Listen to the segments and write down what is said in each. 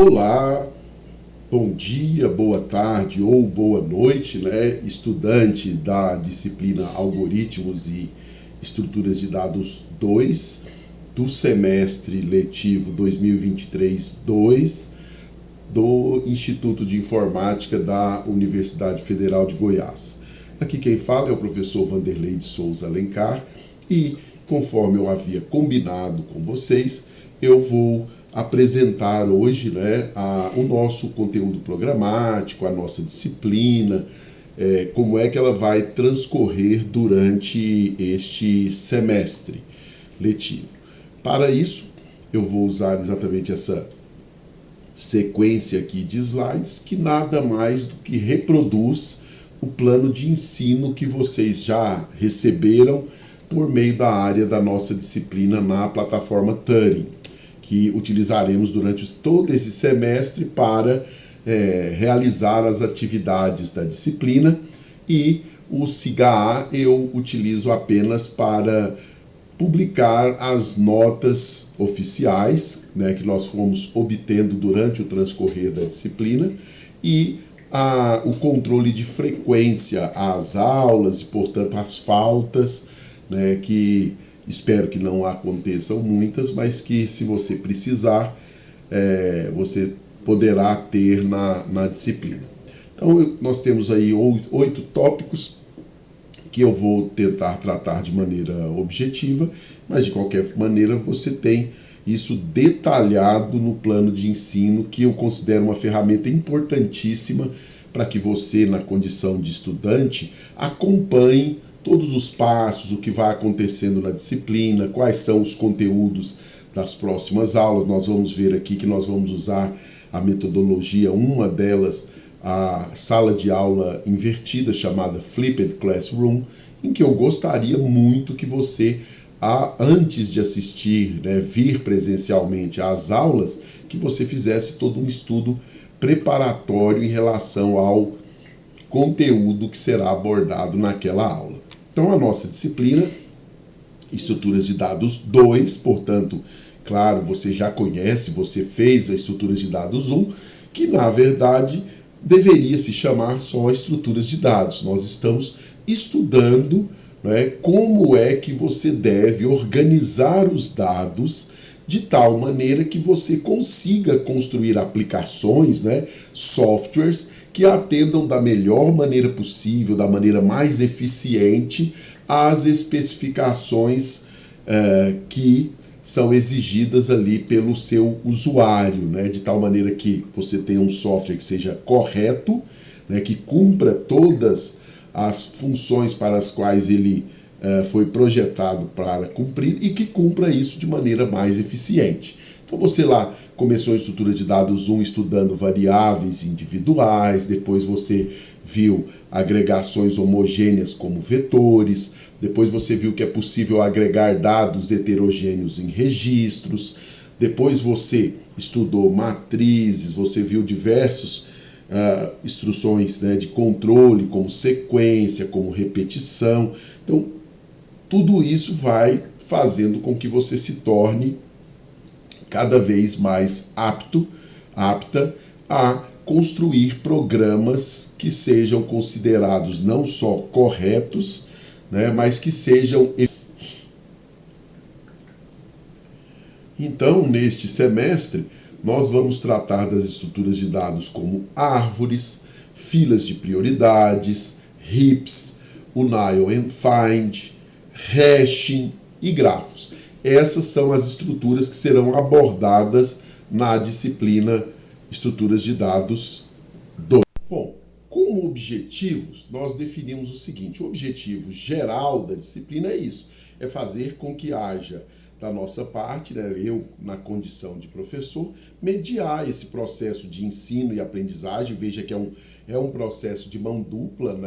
Olá, bom dia, boa tarde ou boa noite, estudante da disciplina Algoritmos e Estruturas de Dados 2 do semestre letivo 2023-2 do Instituto de Informática da Universidade Federal de Goiás. Aqui quem fala é o professor Vanderlei de Souza Alencar e, conforme eu havia combinado com vocês, eu vou apresentar hoje o nosso conteúdo programático, a nossa disciplina, como é que ela vai transcorrer durante este semestre letivo. Para isso, eu vou usar exatamente essa sequência aqui de slides, que nada mais do que reproduz o plano de ensino que vocês já receberam por meio da área da nossa disciplina na plataforma Turing, que utilizaremos durante todo esse semestre para realizar as atividades da disciplina, e o SIGA eu utilizo apenas para publicar as notas oficiais, que nós fomos obtendo durante o transcorrer da disciplina, e o controle de frequência às aulas e, portanto, as faltas, que espero que não aconteçam muitas, mas que, se você precisar, você poderá ter na disciplina. Então, nós temos aí 8 tópicos que eu vou tentar tratar de maneira objetiva, mas de qualquer maneira você tem isso detalhado no plano de ensino, que eu considero uma ferramenta importantíssima para que você, na condição de estudante, acompanhe todos os passos, o que vai acontecendo na disciplina, quais são os conteúdos das próximas aulas. Nós vamos ver aqui que nós vamos usar a metodologia, uma delas, a sala de aula invertida, chamada Flipped Classroom, em que eu gostaria muito que você, antes de assistir, vir presencialmente às aulas, que você fizesse todo um estudo preparatório em relação ao conteúdo que será abordado naquela aula. Então, a nossa disciplina, Estruturas de Dados 2, portanto, claro, você já conhece, você fez a Estruturas de Dados 1, que na verdade deveria se chamar só Estruturas de Dados. Nós estamos estudando como é que você deve organizar os dados de tal maneira que você consiga construir aplicações, softwares, que atendam da melhor maneira possível, da maneira mais eficiente, às especificações que são exigidas ali pelo seu usuário, de tal maneira que você tenha um software que seja correto, que cumpra todas as funções para as quais ele foi projetado para cumprir e que cumpra isso de maneira mais eficiente. Então você lá começou a estrutura de dados 1 estudando variáveis individuais, depois você viu agregações homogêneas como vetores, depois você viu que é possível agregar dados heterogêneos em registros, depois você estudou matrizes, você viu diversas instruções de controle, como sequência, como repetição. Então, tudo isso vai fazendo com que você se torne cada vez mais apta a construir programas que sejam considerados não só corretos, mas que sejam... Então, neste semestre, nós vamos tratar das estruturas de dados como árvores, filas de prioridades, heaps, union and find, hashing e grafos. Essas são as estruturas que serão abordadas na disciplina Estruturas de Dados 2. Bom, como objetivos, nós definimos o seguinte: o objetivo geral da disciplina é isso, é fazer com que haja, da nossa parte, eu, na condição de professor, mediar esse processo de ensino e aprendizagem. Veja que é um processo de mão dupla,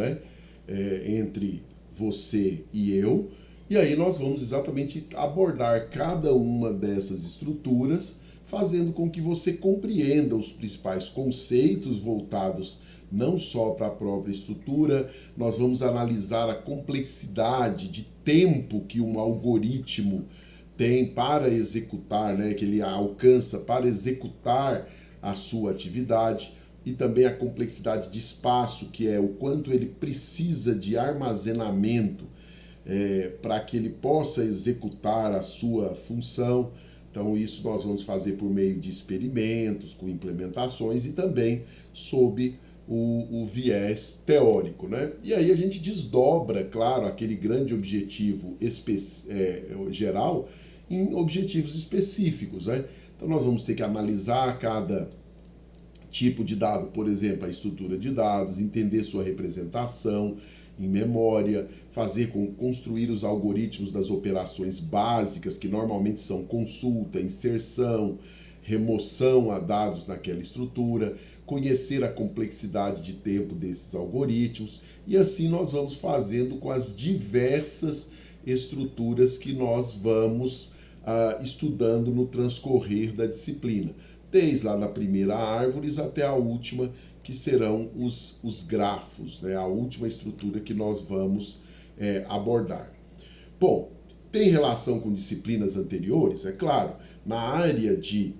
entre você e eu. E aí nós vamos exatamente abordar cada uma dessas estruturas, fazendo com que você compreenda os principais conceitos voltados não só para a própria estrutura. Nós vamos analisar a complexidade de tempo que um algoritmo tem para executar, que ele alcança para executar a sua atividade, e também a complexidade de espaço, que é o quanto ele precisa de armazenamento para que ele possa executar a sua função. Então isso nós vamos fazer por meio de experimentos, com implementações e também sob o viés teórico, né? E aí a gente desdobra, claro, aquele grande objetivo geral em objetivos específicos, né? Então nós vamos ter que analisar cada tipo de dado, por exemplo, a estrutura de dados, entender sua representação em memória, construir os algoritmos das operações básicas, que normalmente são consulta, inserção, remoção a dados naquela estrutura, conhecer a complexidade de tempo desses algoritmos, e assim nós vamos fazendo com as diversas estruturas que nós vamos estudando no transcorrer da disciplina, desde lá da primeira árvore até a última, que serão os grafos, né? A última estrutura que nós vamos abordar. Bom, tem relação com disciplinas anteriores? É claro, na área de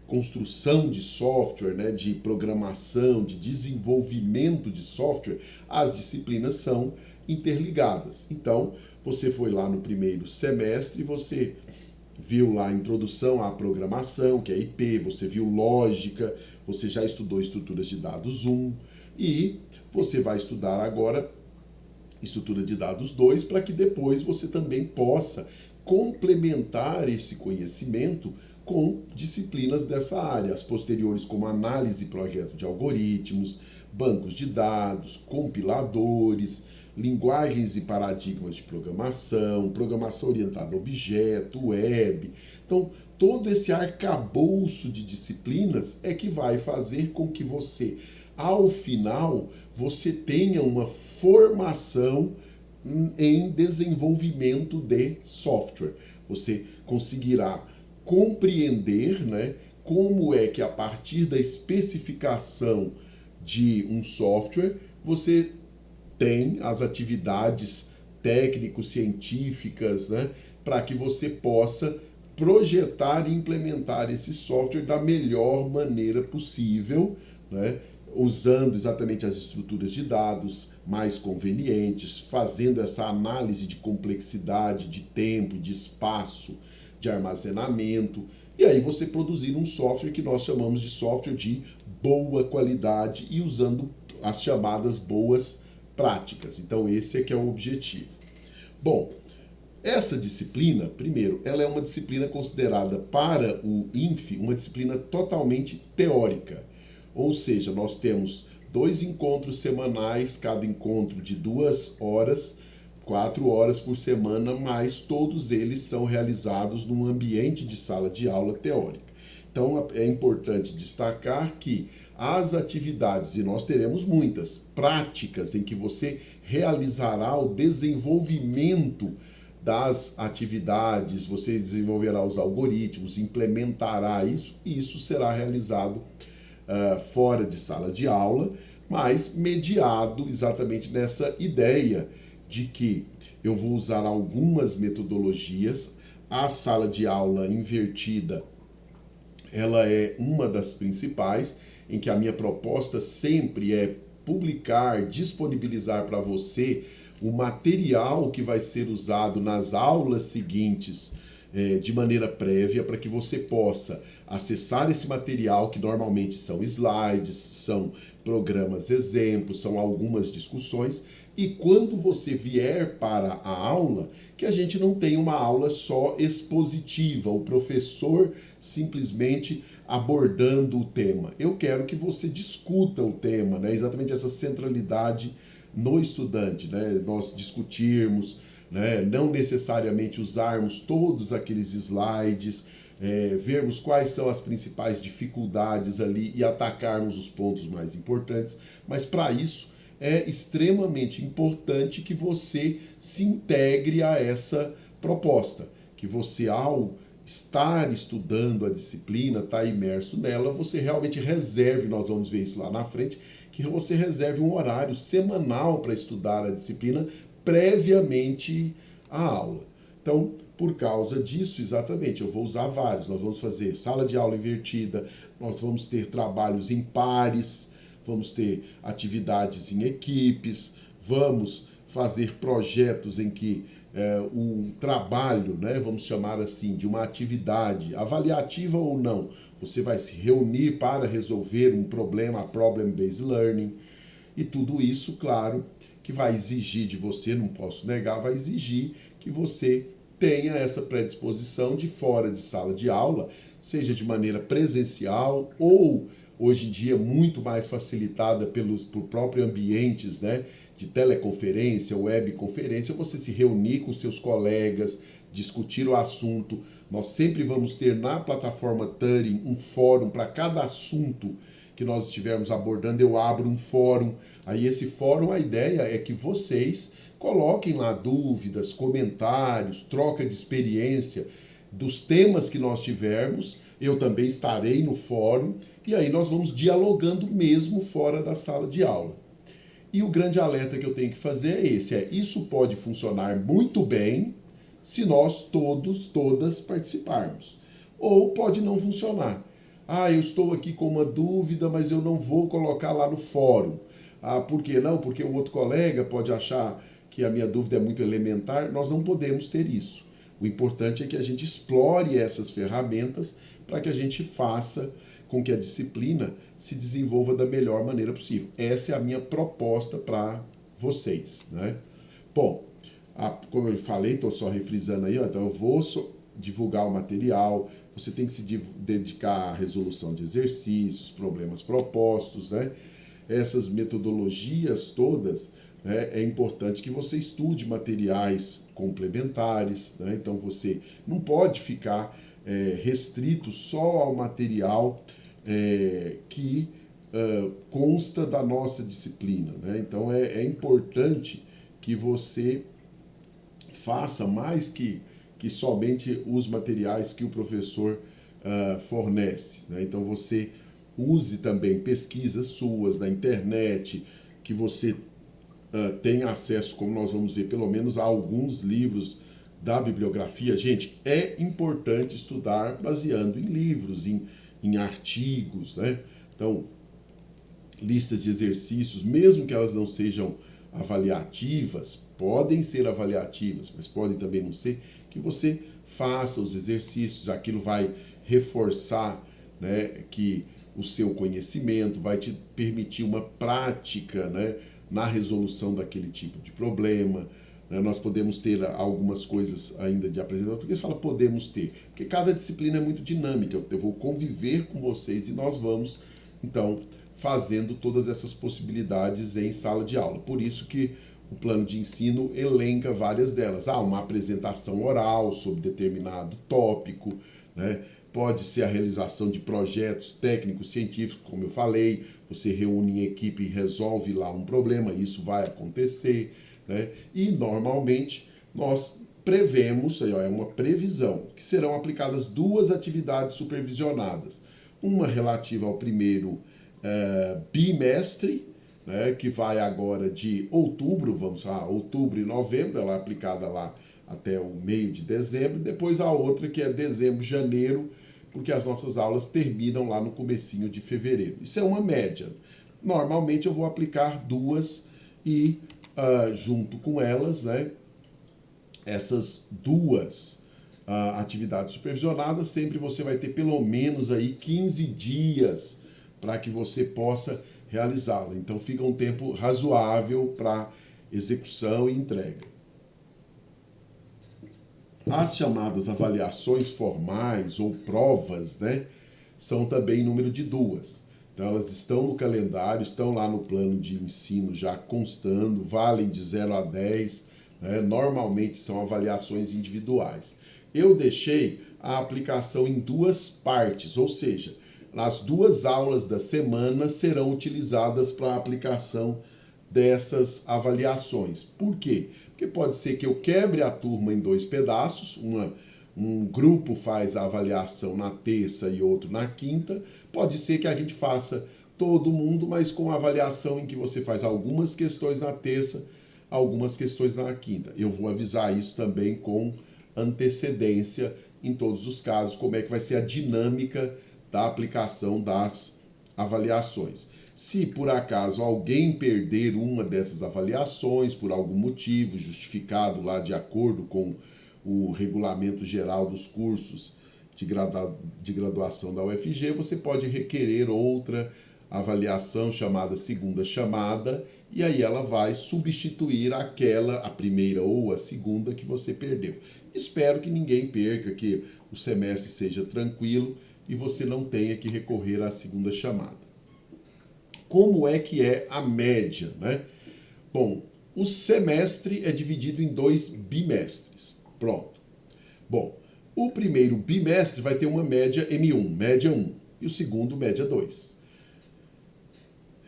construção de software, né, de programação, de desenvolvimento de software, as disciplinas são interligadas. Então, você foi lá no primeiro semestre, você viu lá a introdução à programação, que é IP, você viu lógica, você já estudou estruturas de dados 1, e você vai estudar agora estrutura de dados 2, para que depois você também possa complementar esse conhecimento com disciplinas dessa área, as posteriores como análise e projeto de algoritmos, bancos de dados, compiladores, linguagens e paradigmas de programação, programação orientada a objeto, web. Então, todo esse arcabouço de disciplinas é que vai fazer com que você, ao final, você tenha uma formação em desenvolvimento de software. Você conseguirá compreender, né, como é que a partir da especificação de um software você tem as atividades técnico-científicas, né, para que você possa projetar e implementar esse software da melhor maneira possível, né, usando exatamente as estruturas de dados mais convenientes, fazendo essa análise de complexidade, de tempo, de espaço, de armazenamento, e aí você produzir um software que nós chamamos de software de boa qualidade e usando as chamadas boas práticas. Então esse é que é o objetivo. Bom, essa disciplina, primeiro, ela é uma disciplina considerada para o INFE uma disciplina totalmente teórica. Ou seja, nós temos 2 encontros semanais, cada encontro de 2 horas, 4 horas por semana, mas todos eles são realizados num ambiente de sala de aula teórica. Então é importante destacar que as atividades, e nós teremos muitas, práticas em que você realizará o desenvolvimento das atividades, você desenvolverá os algoritmos, implementará isso, e isso será realizado fora de sala de aula, mas mediado exatamente nessa ideia de que eu vou usar algumas metodologias. A sala de aula invertida, ela é uma das principais, em que a minha proposta sempre é publicar, disponibilizar para você o material que vai ser usado nas aulas seguintes de maneira prévia, para que você possa acessar esse material, que normalmente são slides, são programas exemplos, são algumas discussões, e quando você vier para a aula, que a gente não tenha uma aula só expositiva, o professor simplesmente abordando o tema. Eu quero que você discuta o tema, né? Exatamente essa centralidade no estudante, né? Nós discutirmos, né? Não necessariamente usarmos todos aqueles slides, vermos quais são as principais dificuldades ali e atacarmos os pontos mais importantes, mas para isso é extremamente importante que você se integre a essa proposta, que você, ao estar estudando a disciplina, estar imerso nela, você realmente reserve, nós vamos ver isso lá na frente, que você reserve um horário semanal para estudar a disciplina previamente à aula. Então, por causa disso, exatamente, eu vou usar vários. Nós vamos fazer sala de aula invertida, nós vamos ter trabalhos em pares, vamos ter atividades em equipes, vamos fazer projetos em que um trabalho, né, vamos chamar assim, de uma atividade, avaliativa ou não, você vai se reunir para resolver um problema, problem-based learning, e tudo isso, claro, que vai exigir de você, não posso negar, vai exigir que você tenha essa predisposição de fora de sala de aula, seja de maneira presencial ou, hoje em dia, muito mais facilitada por próprios ambientes, né, de teleconferência, webconferência, você se reunir com seus colegas, discutir o assunto. Nós sempre vamos ter na plataforma Turing um fórum para cada assunto que nós estivermos abordando. Eu abro um fórum, aí esse fórum, a ideia é que vocês coloquem lá dúvidas, comentários, troca de experiência dos temas que nós tivermos. Eu também estarei no fórum e aí nós vamos dialogando mesmo fora da sala de aula. E o grande alerta que eu tenho que fazer é esse, isso pode funcionar muito bem se nós todas participarmos. Ou pode não funcionar. Eu estou aqui com uma dúvida, mas eu não vou colocar lá no fórum. Por que não? Porque o outro colega pode achar que a minha dúvida é muito elementar. Nós não podemos ter isso. O importante é que a gente explore essas ferramentas para que a gente faça com que a disciplina se desenvolva da melhor maneira possível. Essa é a minha proposta para vocês, né? Bom, como eu falei, estou só refrisando aí, então eu vou divulgar o material, você tem que se dedicar à resolução de exercícios, problemas propostos, né? Essas metodologias todas, né, é importante que você estude materiais complementares, né? Então você não pode ficar restrito só ao material que consta da nossa disciplina, né? Então é importante que você faça mais que somente os materiais que o professor fornece, né? Então você use também pesquisas suas na internet, que você tenha acesso, como nós vamos ver, pelo menos a alguns livros da bibliografia. Gente, é importante estudar baseando em livros, em artigos, né? Então, listas de exercícios, mesmo que elas não sejam avaliativas, podem ser avaliativas, mas podem também não ser, que você faça os exercícios, aquilo vai reforçar, né, que o seu conhecimento, vai te permitir uma prática, né, na resolução daquele tipo de problema. Nós podemos ter algumas coisas ainda de apresentar, porque você fala podemos ter, porque cada disciplina é muito dinâmica, eu vou conviver com vocês e nós vamos, então, fazendo todas essas possibilidades em sala de aula. Por isso que o plano de ensino elenca várias delas. Uma apresentação oral sobre determinado tópico, né? Pode ser a realização de projetos técnicos, científicos, como eu falei, você reúne em equipe e resolve lá um problema, isso vai acontecer, né? E normalmente nós prevemos, é uma previsão, que serão aplicadas 2 atividades supervisionadas. Uma relativa ao primeiro bimestre, né, que vai agora de outubro, vamos lá, outubro e novembro, ela é aplicada lá até o meio de dezembro, depois a outra que é dezembro, janeiro, porque as nossas aulas terminam lá no comecinho de fevereiro. Isso é uma média. Normalmente eu vou aplicar 2 e junto com elas, né, essas 2 atividades supervisionadas, sempre você vai ter pelo menos aí 15 dias para que você possa realizá-la. Então fica um tempo razoável para execução e entrega. As chamadas avaliações formais ou provas, né, são também em número de 2. Então elas estão no calendário, estão lá no plano de ensino já constando, valem de 0 a 10, né, normalmente são avaliações individuais. Eu deixei a aplicação em 2 partes, ou seja, as 2 aulas da semana serão utilizadas para a aplicação dessas avaliações. Por quê? Porque pode ser que eu quebre a turma em 2 pedaços, um grupo faz a avaliação na terça e outro na quinta, pode ser que a gente faça todo mundo, mas com a avaliação em que você faz algumas questões na terça, algumas questões na quinta. Eu vou avisar isso também com antecedência em todos os casos, como é que vai ser a dinâmica da aplicação das avaliações. Se por acaso alguém perder uma dessas avaliações por algum motivo justificado lá de acordo com o regulamento geral dos cursos de graduação da UFG, você pode requerer outra avaliação chamada segunda chamada, e aí ela vai substituir aquela, a primeira ou a segunda que você perdeu. Espero que ninguém perca, que o semestre seja tranquilo e você não tenha que recorrer à segunda chamada. Como é que é a média, né? Bom, o semestre é dividido em 2 bimestres. Pronto. Bom, o primeiro bimestre vai ter uma média M1, média 1, e o segundo, média 2.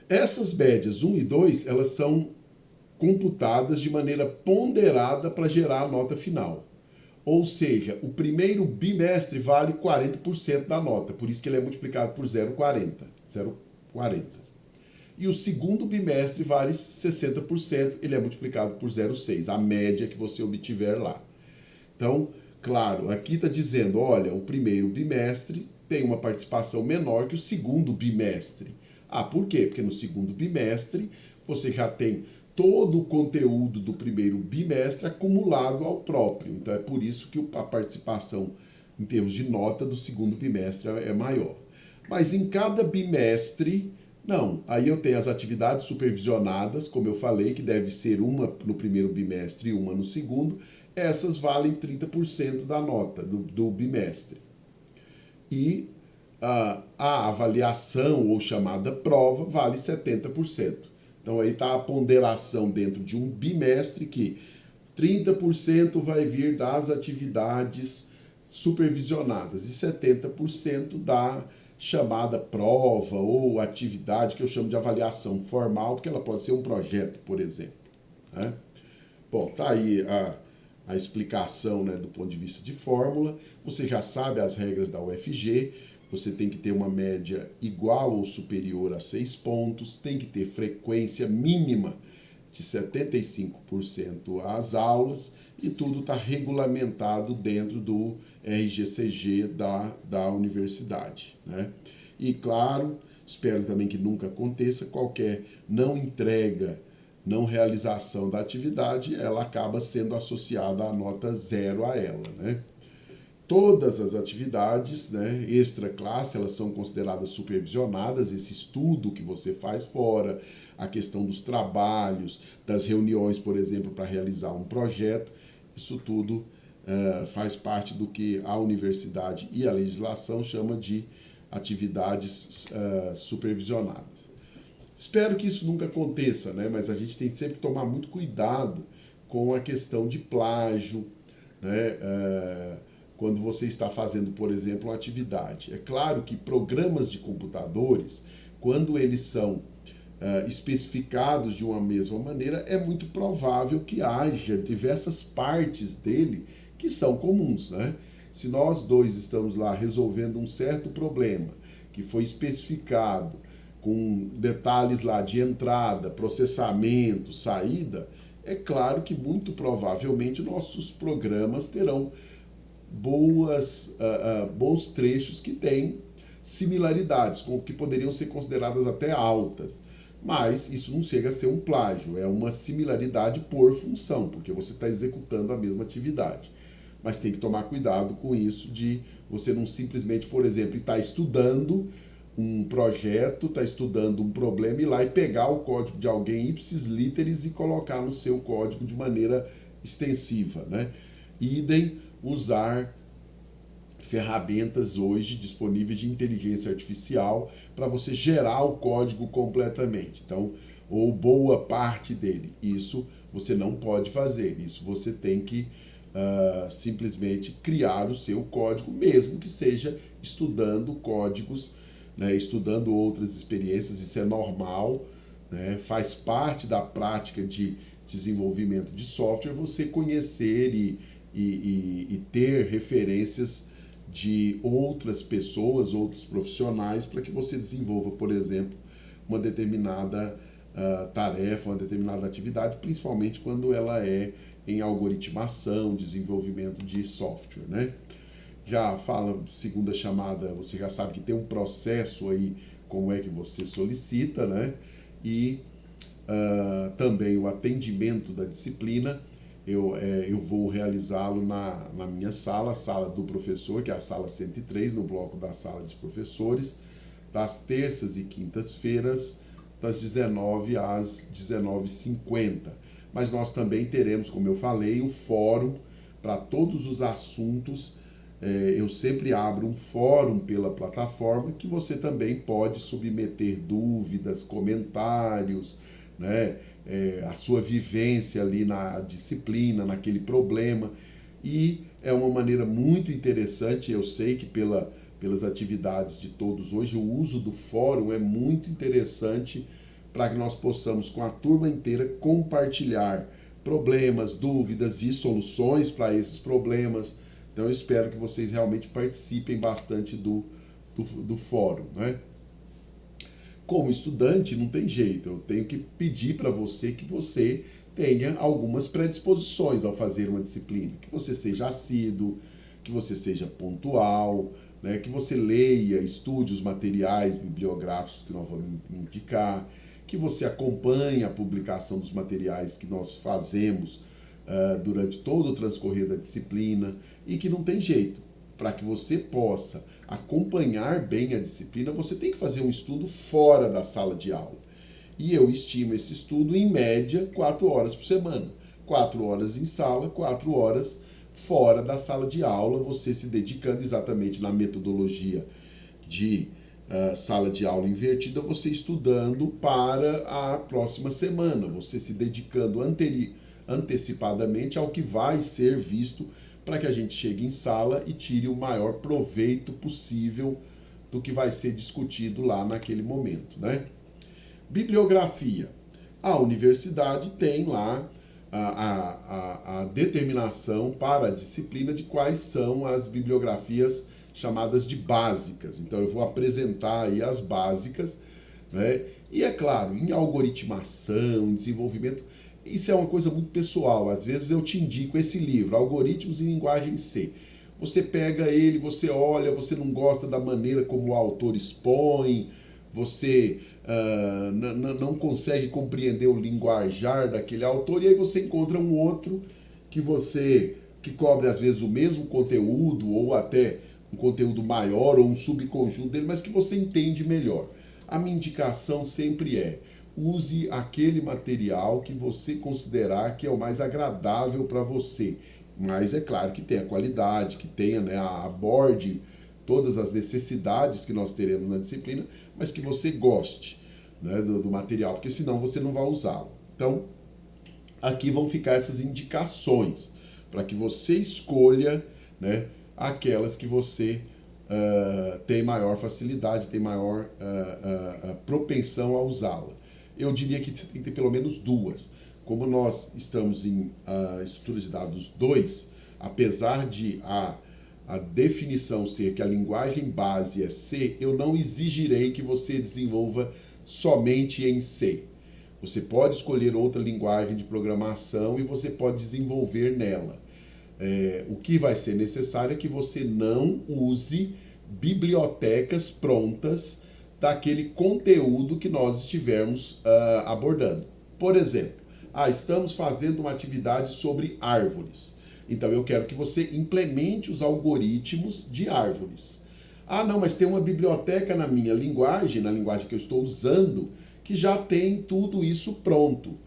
Essas médias 1 e 2, elas são computadas de maneira ponderada para gerar a nota final. Ou seja, o primeiro bimestre vale 40% da nota, por isso que ele é multiplicado por 0,40. E o segundo bimestre vale 60%, ele é multiplicado por 0,6, a média que você obtiver lá. Então, claro, aqui está dizendo, olha, o primeiro bimestre tem uma participação menor que o segundo bimestre. Ah, por quê? Porque no segundo bimestre você já tem todo o conteúdo do primeiro bimestre acumulado ao próprio. Então é por isso que a participação em termos de nota do segundo bimestre é maior. Mas em cada bimestre, não. Aí eu tenho as atividades supervisionadas, como eu falei, que deve ser uma no primeiro bimestre e uma no segundo. Essas valem 30% da nota do bimestre. E a avaliação ou chamada prova vale 70%. Então aí está a ponderação dentro de um bimestre que 30% vai vir das atividades supervisionadas e 70% da chamada prova ou atividade que eu chamo de avaliação formal, porque ela pode ser um projeto, por exemplo. Né? Bom, tá aí a explicação, né, do ponto de vista de fórmula. Você já sabe as regras da UFG. Você tem que ter uma média igual ou superior a 6 pontos, tem que ter frequência mínima de 75% às aulas, e tudo está regulamentado dentro do RGCG da universidade. Né? E claro, espero também que nunca aconteça, qualquer não entrega, não realização da atividade, ela acaba sendo associada à nota 0 a ela. Né? Todas as atividades, né, extra classe, elas são consideradas supervisionadas, esse estudo que você faz fora, a questão dos trabalhos, das reuniões, por exemplo, para realizar um projeto, isso tudo faz parte do que a universidade e a legislação chama de atividades supervisionadas. Espero que isso nunca aconteça, né, mas a gente tem sempre que tomar muito cuidado com a questão de plágio, né, quando você está fazendo, por exemplo, uma atividade. É claro que programas de computadores, quando eles são especificados de uma mesma maneira, é muito provável que haja diversas partes dele que são comuns. Né? Se nós dois estamos lá resolvendo um certo problema que foi especificado com detalhes lá de entrada, processamento, saída, é claro que muito provavelmente nossos programas terão bons trechos que têm similaridades, que poderiam ser consideradas até altas. Mas isso não chega a ser um plágio, é uma similaridade por função, porque você está executando a mesma atividade. Mas tem que tomar cuidado com isso, de você não simplesmente, por exemplo, estar estudando um projeto, está estudando um problema, ir lá e pegar o código de alguém ipsis literis e colocar no seu código de maneira extensiva. Né? Idem usar ferramentas hoje disponíveis de inteligência artificial para você gerar o código completamente, então, ou boa parte dele. Isso você não pode fazer, isso você tem que simplesmente criar o seu código, mesmo que seja estudando códigos, né, estudando outras experiências. Isso é normal, né, faz parte da prática de desenvolvimento de software, você conhecer e ter referências de outras pessoas, outros profissionais, para que você desenvolva, por exemplo, uma determinada tarefa, uma determinada atividade, principalmente quando ela é em algoritmação, desenvolvimento de software, né? Já fala, segunda chamada, você já sabe que tem um processo aí, como é que você solicita, né? E também o atendimento da disciplina, eu vou realizá-lo na minha sala, a sala do professor, que é a sala 103, no bloco da sala de professores, das terças e quintas-feiras, das 19 às 19h50. Mas nós também teremos, como eu falei, o fórum para todos os assuntos. Eu sempre abro um fórum pela plataforma que você também pode submeter dúvidas, comentários, né? A sua vivência ali na disciplina, naquele problema. E é uma maneira muito interessante, eu sei que pelas atividades de todos hoje, o uso do fórum é muito interessante para que nós possamos, com a turma inteira, compartilhar problemas, dúvidas e soluções para esses problemas. Então eu espero que vocês realmente participem bastante do fórum, né? Como estudante, não tem jeito, eu tenho que pedir para você que você tenha algumas predisposições ao fazer uma disciplina, que você seja assíduo, que você seja pontual, né? Que você leia, estude os materiais bibliográficos que nós vamos indicar, que você acompanhe a publicação dos materiais que nós fazemos durante todo o transcorrer da disciplina, e que não tem jeito. Para que você possa acompanhar bem a disciplina, você tem que fazer um estudo fora da sala de aula. E eu estimo esse estudo em média 4 horas por semana. 4 horas em sala, 4 horas fora da sala de aula, você se dedicando exatamente na metodologia de sala de aula invertida, você estudando para a próxima semana, você se dedicando antecipadamente ao que vai ser visto, para que a gente chegue em sala e tire o maior proveito possível do que vai ser discutido lá naquele momento, né? Bibliografia. A universidade tem lá a determinação para a disciplina de quais são as bibliografias chamadas de básicas. Então eu vou apresentar aí as básicas, né? E é claro, em algoritmação, desenvolvimento, isso é uma coisa muito pessoal. Às vezes eu te indico esse livro, Algoritmos em Linguagem C. Você pega ele, você olha, você não gosta da maneira como o autor expõe, você não consegue compreender o linguajar daquele autor, e aí você encontra um outro que cobre às vezes o mesmo conteúdo, ou até um conteúdo maior, ou um subconjunto dele, mas que você entende melhor. A minha indicação sempre use aquele material que você considerar que é o mais agradável para você. Mas é claro que tenha qualidade, que tenha, né, aborde todas as necessidades que nós teremos na disciplina, mas que você goste, né, do material, porque senão você não vai usá-lo. Então, aqui vão ficar essas indicações para que você escolha, né, aquelas que você tem maior facilidade, tem maior propensão a usá-la. Eu diria que você tem que ter pelo menos 2. Como nós estamos em estrutura de dados 2, apesar de a definição ser que a linguagem base é C, eu não exigirei que você desenvolva somente em C. Você pode escolher outra linguagem de programação e você pode desenvolver nela. O que vai ser necessário é que você não use bibliotecas prontas daquele conteúdo que nós estivermos abordando. Por exemplo, estamos fazendo uma atividade sobre árvores. Então eu quero que você implemente os algoritmos de árvores. Não, mas tem uma biblioteca na minha linguagem, na linguagem que eu estou usando, que já tem tudo isso pronto.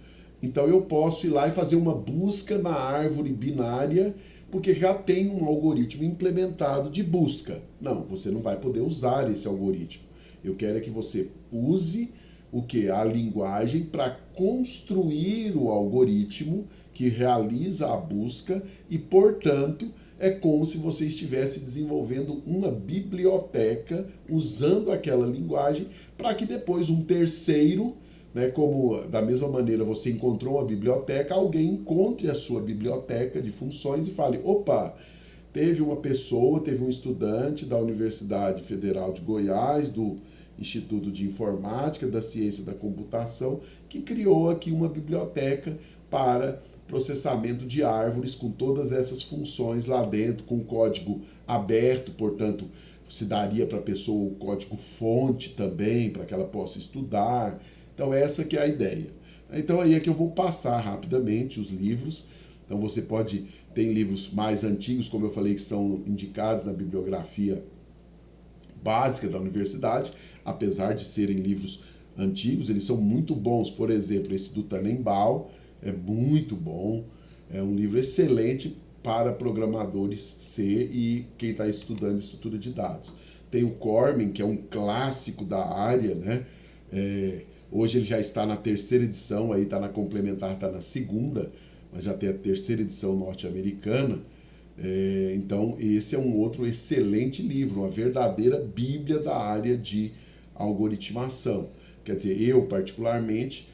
Então eu posso ir lá e fazer uma busca na árvore binária, porque já tem um algoritmo implementado de busca. Não, você não vai poder usar esse algoritmo. Eu quero que você use a linguagem para construir o algoritmo que realiza a busca e, portanto, é como se você estivesse desenvolvendo uma biblioteca usando aquela linguagem para que depois um terceiro, né, como da mesma maneira você encontrou uma biblioteca, alguém encontre a sua biblioteca de funções e fale, opa, teve um estudante da Universidade Federal de Goiás, do Instituto de Informática, da Ciência da Computação, que criou aqui uma biblioteca para processamento de árvores com todas essas funções lá dentro, com código aberto, portanto, se daria para a pessoa o código fonte também, para que ela possa estudar. Então essa que é a ideia. Então aí é que eu vou passar rapidamente os livros. Então você pode, tem livros mais antigos, como eu falei, que são indicados na bibliografia básica da universidade, apesar de serem livros antigos, eles são muito bons. Por exemplo, esse do Tannenbaum é muito bom, é um livro excelente para programadores C e quem está estudando estrutura de dados. Tem o Cormen, que é um clássico da área, né? Hoje ele já está na terceira edição, aí está na complementar, está na segunda, mas já tem a terceira edição norte-americana. Então esse é um outro excelente livro, uma verdadeira bíblia da área de algoritmação. Quer dizer, eu particularmente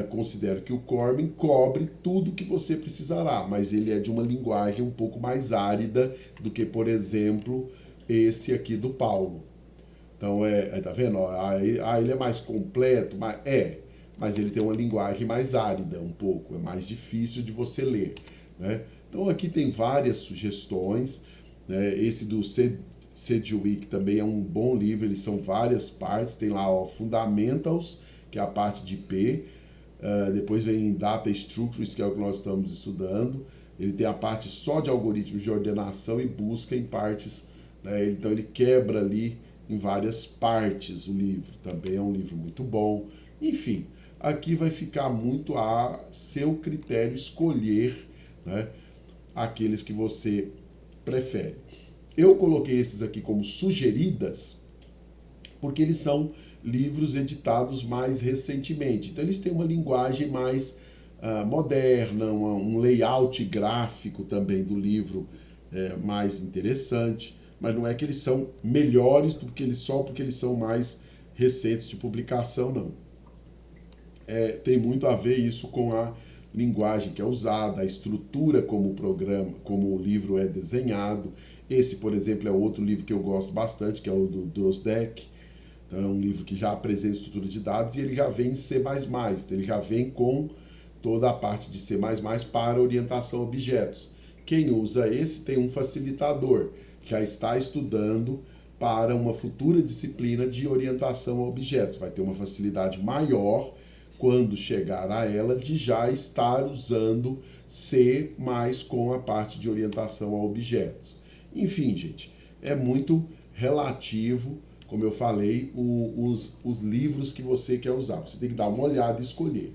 considero que o Cormen cobre tudo que você precisará, mas ele é de uma linguagem um pouco mais árida do que, por exemplo, esse aqui do Paulo. Então, tá vendo? Ele é mais completo, mas ele tem uma linguagem mais árida um pouco, é mais difícil de você ler, né? Então aqui tem várias sugestões, né? Esse do Sedgwick também é um bom livro, eles são várias partes, tem lá Fundamentals, que é a parte de P, depois vem Data Structures, que é o que nós estamos estudando, ele tem a parte só de algoritmos de ordenação e busca em partes, né? Então ele quebra ali em várias partes o livro, também é um livro muito bom. Enfim, aqui vai ficar muito a seu critério escolher, né, aqueles que você prefere. Eu coloquei esses aqui como sugeridas porque eles são livros editados mais recentemente. Então eles têm uma linguagem mais moderna, um layout gráfico também do livro mais interessante, mas não é que eles são melhores só porque eles são mais recentes de publicação, não. Tem muito a ver isso com a linguagem que é usada, a estrutura como o livro é desenhado. Esse, por exemplo, é outro livro que eu gosto bastante, que é o do Drozdeck. Então, é um livro que já apresenta estrutura de dados e ele já vem em C++, ele já vem com toda a parte de C++ para orientação a objetos. Quem usa esse tem um facilitador, já está estudando para uma futura disciplina de orientação a objetos. Vai ter uma facilidade maior quando chegar a ela de já estar usando C++ com a parte de orientação a objetos. Enfim, gente, é muito relativo, como eu falei, os livros que você quer usar. Você tem que dar uma olhada e escolher.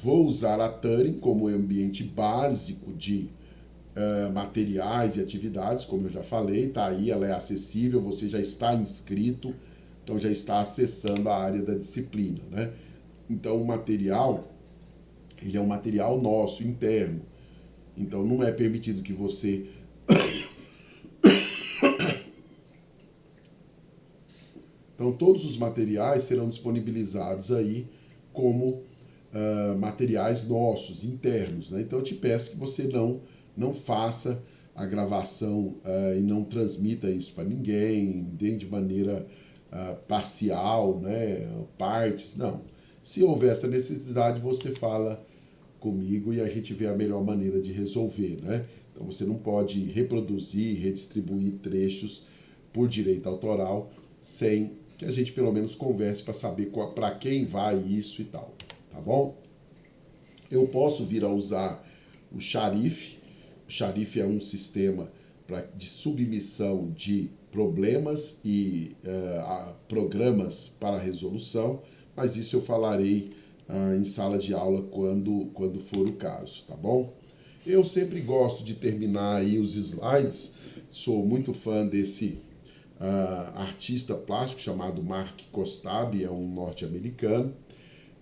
Vou usar a Turing como ambiente básico de materiais e atividades, como eu já falei, tá aí, ela é acessível, você já está inscrito, então já está acessando a área da disciplina, né? Então o material, ele é um material nosso, interno, então não é permitido que você então todos os materiais serão disponibilizados aí como materiais nossos, internos, né? Então eu te peço que você não faça a gravação e não transmita isso para ninguém, nem de maneira parcial, né? Partes, não. Se houver essa necessidade, você fala comigo e a gente vê a melhor maneira de resolver, né? Então você não pode reproduzir, redistribuir trechos por direito autoral sem que a gente pelo menos converse para saber para quem vai isso e tal, tá bom? Eu posso vir a usar o Sharif. O Sharif é um sistema de submissão de problemas e programas para resolução, mas isso eu falarei em sala de aula quando for o caso, tá bom? Eu sempre gosto de terminar aí os slides, sou muito fã desse artista plástico chamado Mark Kostabi, é um norte-americano,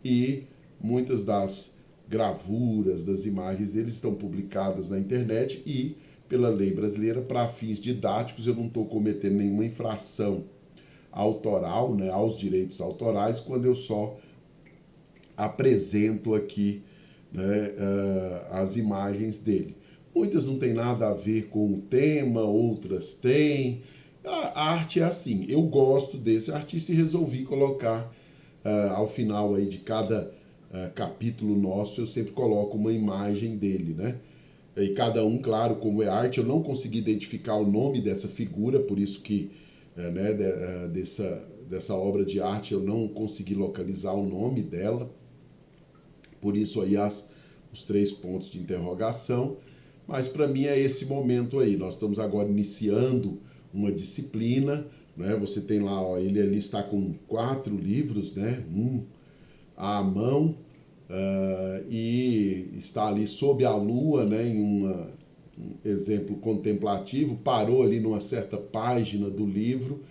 e muitas das gravuras, das imagens dele estão publicadas na internet e, pela lei brasileira, para fins didáticos, eu não estou cometendo nenhuma infração autoral, né, aos direitos autorais, quando eu só apresento aqui, né, as imagens dele. Muitas não têm nada a ver com o tema, outras têm, A arte é assim, eu gosto desse artista e resolvi colocar ao final aí de cada capítulo nosso, eu sempre coloco uma imagem dele, né? E cada um, claro, como é arte, eu não consegui identificar o nome dessa figura, por isso que né, dessa obra de arte eu não consegui localizar o nome dela, por isso aí os 3 pontos de interrogação, mas para mim é esse momento aí, nós estamos agora iniciando uma disciplina, né? Você tem lá, ó, ele ali está com 4 livros, né? À mão, e está ali sob a lua, né, em um exemplo contemplativo, parou ali numa certa página do livro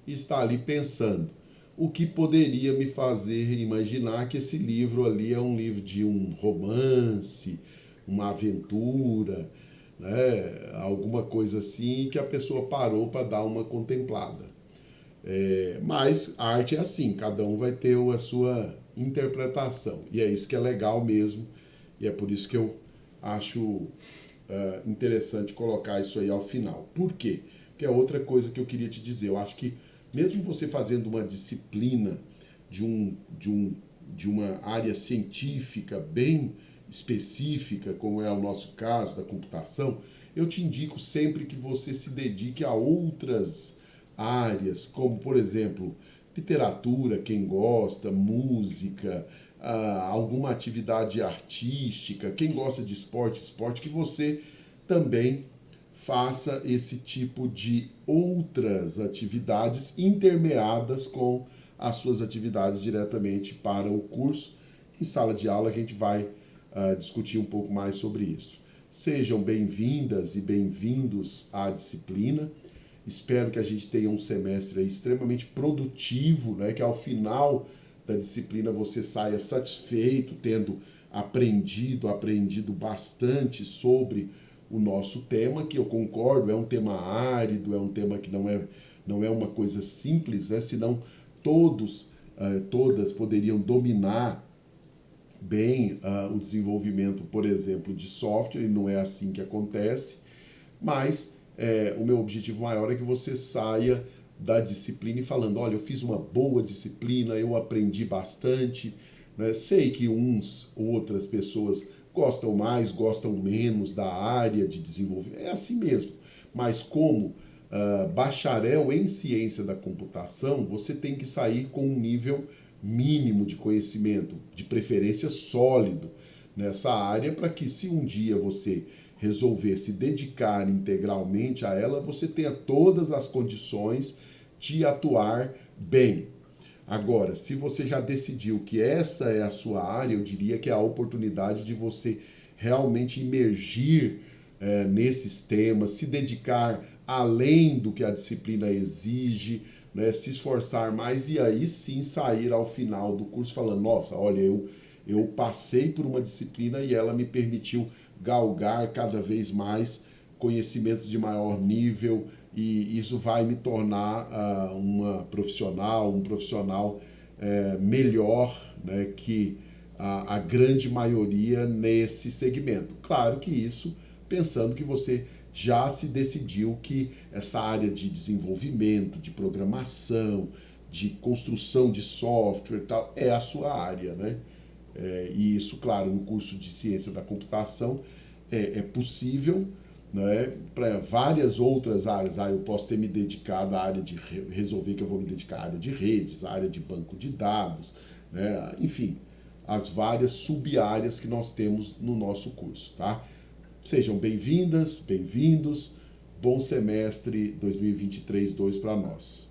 e está ali pensando. O que poderia me fazer imaginar que esse livro ali é um livro de um romance, uma aventura, né, alguma coisa assim, que a pessoa parou para dar uma contemplada. Mas a arte é assim, cada um vai ter a sua interpretação. E é isso que é legal mesmo. E é por isso que eu acho interessante colocar isso aí ao final. Por quê? Porque é outra coisa que eu queria te dizer. Eu acho que mesmo você fazendo uma disciplina de uma área científica bem específica, como é o nosso caso da computação, eu te indico sempre que você se dedique a outras áreas, como por exemplo, literatura, quem gosta, música, alguma atividade artística, quem gosta de esporte, que você também faça esse tipo de outras atividades intermeadas com as suas atividades diretamente para o curso. Em sala de aula a gente vai discutir um pouco mais sobre isso. Sejam bem-vindas e bem-vindos à disciplina. Espero que a gente tenha um semestre extremamente produtivo, né? Que ao final da disciplina você saia satisfeito, tendo aprendido bastante sobre o nosso tema, que eu concordo, é um tema árido, é um tema que não é uma coisa simples, né? Senão todas poderiam dominar bem o desenvolvimento, por exemplo, de software, e não é assim que acontece, mas o meu objetivo maior é que você saia da disciplina e falando, olha, eu fiz uma boa disciplina, eu aprendi bastante, né? Sei que outras pessoas gostam mais, gostam menos da área de desenvolvimento, é assim mesmo, mas como bacharel em ciência da computação, você tem que sair com um nível mínimo de conhecimento, de preferência sólido nessa área, para que se um dia você resolver se dedicar integralmente a ela, você tenha todas as condições de atuar bem. Agora, se você já decidiu que essa é a sua área, eu diria que é a oportunidade de você realmente imergir nesses temas, se dedicar além do que a disciplina exige, né, se esforçar mais e aí sim sair ao final do curso falando, nossa, olha, eu passei por uma disciplina e ela me permitiu galgar cada vez mais conhecimentos de maior nível e isso vai me tornar um profissional melhor, né, que a grande maioria nesse segmento. Claro que isso pensando que você já se decidiu que essa área de desenvolvimento, de programação, de construção de software e tal, é a sua área, né? E isso, claro, no curso de ciência da computação é possível, né? Para várias outras áreas. Eu posso ter me dedicado à área de resolver que eu vou me dedicar à área de redes, à área de banco de dados, né? Enfim, as várias sub-áreas que nós temos no nosso curso, tá? Sejam bem-vindas, bem-vindos. Bom semestre 2023-2 para nós.